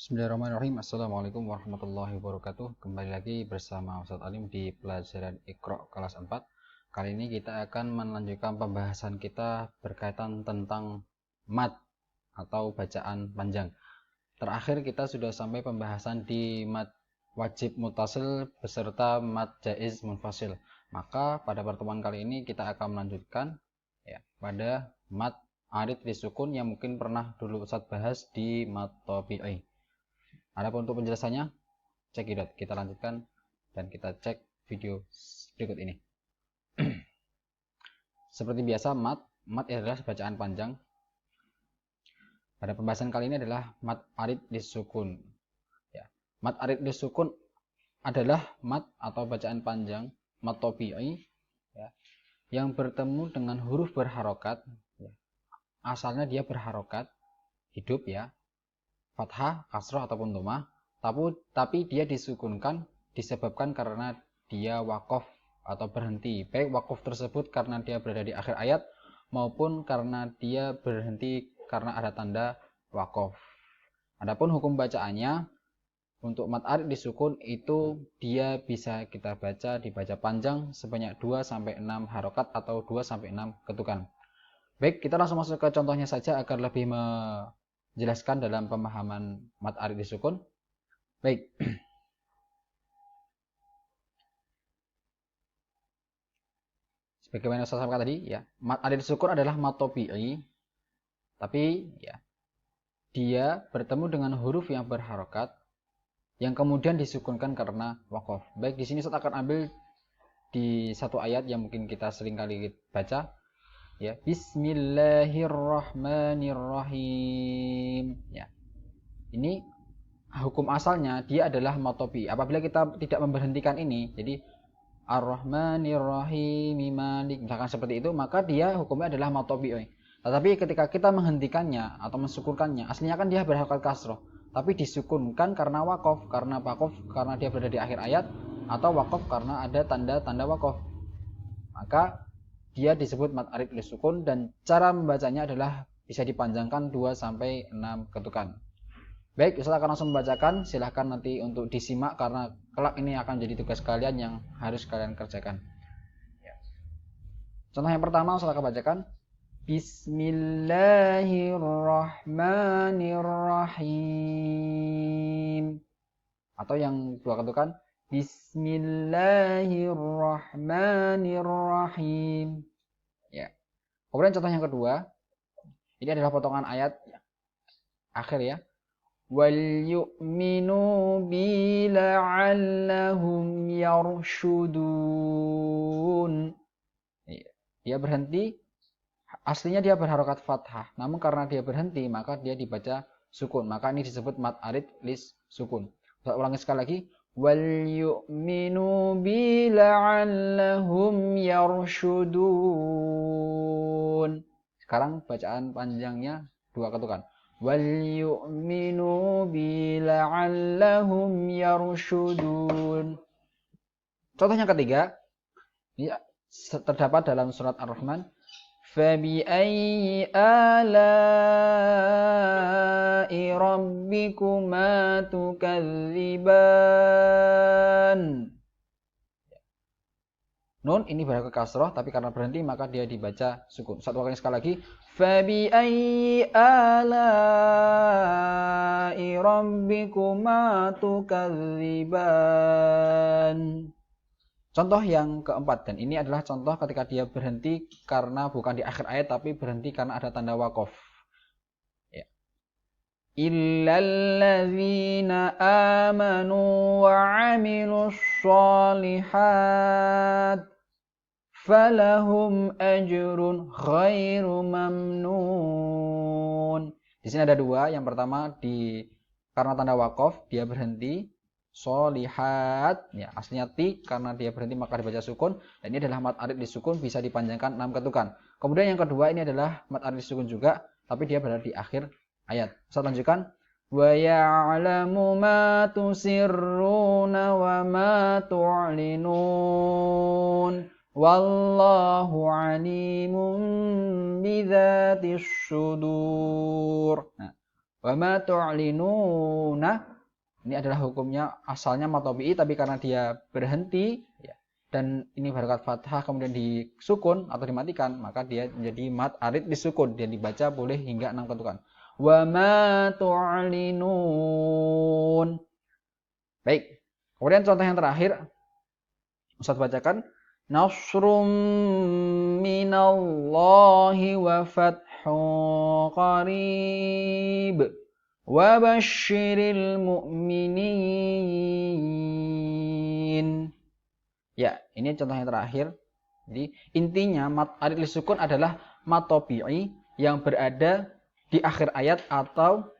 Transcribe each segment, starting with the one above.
Bismillahirrahmanirrahim. Assalamualaikum warahmatullahi wabarakatuh. Kembali lagi bersama Ustadz Alim di pelajaran Iqra kelas 4. Kali ini kita akan melanjutkan pembahasan kita berkaitan tentang mad atau bacaan panjang. Terakhir kita sudah sampai pembahasan di mad wajib mutasil beserta mad jaiz munfasil. Maka pada pertemuan kali ini kita akan melanjutkan pada mad arid disukun yang mungkin pernah dulu Ustadz bahas di mad tabi'i. Adapun untuk penjelasannya, cekidot. Kita lanjutkan dan kita cek video berikut ini. Seperti biasa, mad adalah bacaan panjang. Pada pembahasan kali ini adalah mad arid disukun. Mad arid disukun adalah mad atau bacaan panjang mad tabi'i yang bertemu dengan huruf berharokat. Asalnya dia berharokat, hidup fathah, kasroh ataupun dhammah, tapi dia disukunkan disebabkan karena dia wakof atau berhenti. Baik wakof tersebut karena dia berada di akhir ayat maupun karena dia berhenti karena ada tanda wakof. Adapun hukum bacaannya untuk mad arid disukun itu dia bisa kita dibaca panjang sebanyak 2-6 harokat atau 2-6 ketukan. Baik, kita langsung masuk ke contohnya saja agar lebih menjelaskan dalam pemahaman mad arid disukun. Baik. Sebagaimana saya sampaikan tadi, mad arid disukun adalah mad tabi'i, tapi dia bertemu dengan huruf yang berharokat yang kemudian disukunkan karena wakof. Baik, di sini saya akan ambil di satu ayat yang mungkin kita sering kali baca. Bismillahirrahmanirrahim. Ini hukum asalnya dia adalah mad tabi'i. Apabila kita tidak memberhentikan ini, jadi Ar-Rahmanir-Rahim Malik, misalkan seperti itu, maka dia hukumnya adalah mad tabi'i. Tetapi ketika kita menghentikannya atau mensukunkannya, aslinya kan dia berharokat kasroh, tapi disukunkan karena wakof, karena dia berada di akhir ayat, atau wakof karena ada tanda-tanda wakof. Maka dia disebut mad arid disukun dan cara membacanya adalah bisa dipanjangkan 2-6 ketukan. Baik, Ustaz akan langsung membacakan. Silahkan nanti untuk disimak karena kelak ini akan jadi tugas kalian yang harus kalian kerjakan. Contoh yang pertama Ustaz akan bacakan. Bismillahirrahmanirrahim. Atau yang dua ketukan. Bismillahirrahmanirrahim. Kemudian contoh yang kedua. Ini adalah potongan ayat akhir wal yu'minu bi la'allahum yarshudun. Dia berhenti, aslinya dia berharokat fathah, namun karena dia berhenti maka dia dibaca sukun, maka ini disebut mad arid lis sukun. Saya ulangi sekali lagi, wal yu'minu bi la'allahum yarshudun. Sekarang bacaan panjangnya 2 ketukan. Wal yu'minu bi la'allahum yarshudun. Contoh yang ketiga, ini terdapat dalam surat Ar-Rahman. Fabi ayyi ala'i rabbikuma tukadziban. Nun ini berharokat kasroh, tapi karena berhenti maka dia dibaca sukun. Satu kali sekali lagi. Fabi ayyi ala'i rabbikuma tukadziban. Contoh yang keempat, dan ini adalah contoh ketika dia berhenti karena bukan di akhir ayat tapi berhenti karena ada tanda wakof. Illalladzina amanu wa 'amilus shalihat falahum ajrun ghairu mamnun. Di sini ada dua. Yang pertama karena tanda wakof dia berhenti. Sholihat, aslinya ti karena dia berhenti maka dibaca sukun, dan ini adalah mad arid disukun, bisa dipanjangkan 6 ketukan. Kemudian yang kedua ini adalah mad arid disukun juga, tapi dia berada di akhir ayat. Saya lanjutkan. Wa ya'lamu ma tusirruna wa ma tu'linun wallahu alimun bidzatis sudur. Wa ma tu'linuna, ini adalah hukumnya asalnya mad tabi'i, tapi karena dia berhenti ya, dan ini harokat fathah kemudian disukun atau dimatikan, maka dia menjadi mad arid disukun, dan dibaca boleh hingga 6 ketukan. Wa ma tu'linun. Baik. Kemudian contoh yang terakhir Ustaz bacakan, nasrum minallahi wa fathun qarib wa basyiril mu'minin. Ya, ini contoh yang terakhir. Jadi intinya mad arid lisukun adalah mad tabi'i yang berada di akhir ayat atau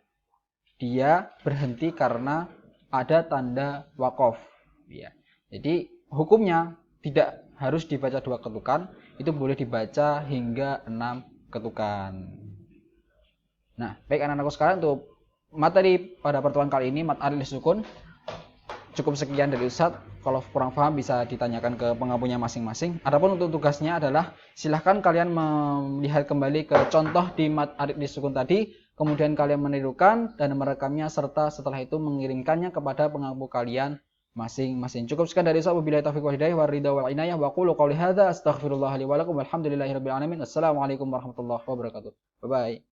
dia berhenti karena ada tanda waqaf. Ya. Jadi hukumnya tidak harus dibaca 2 ketukan, itu boleh dibaca hingga 6 ketukan. Nah, baik anak-anakku sekalian, untuk materi pada pertemuan kali ini mad arid lisukun cukup sekian dari Ustadz. Kalau kurang paham bisa ditanyakan ke pengampunya masing-masing. Adapun untuk tugasnya adalah silahkan kalian melihat kembali ke contoh di mad arid lisukun tadi, kemudian kalian menirukan dan merekamnya, serta setelah itu mengirimkannya kepada pengampu kalian masing-masing. Cukup sekian dari saya. Wabillahi taufiq wal hidayah wa ridha wal inayah wa qulu qouli hadza astaghfirullah li wa lakum walhamdulillahirabbil alamin. Assalamualaikum warahmatullahi wabarakatuh. Bye bye.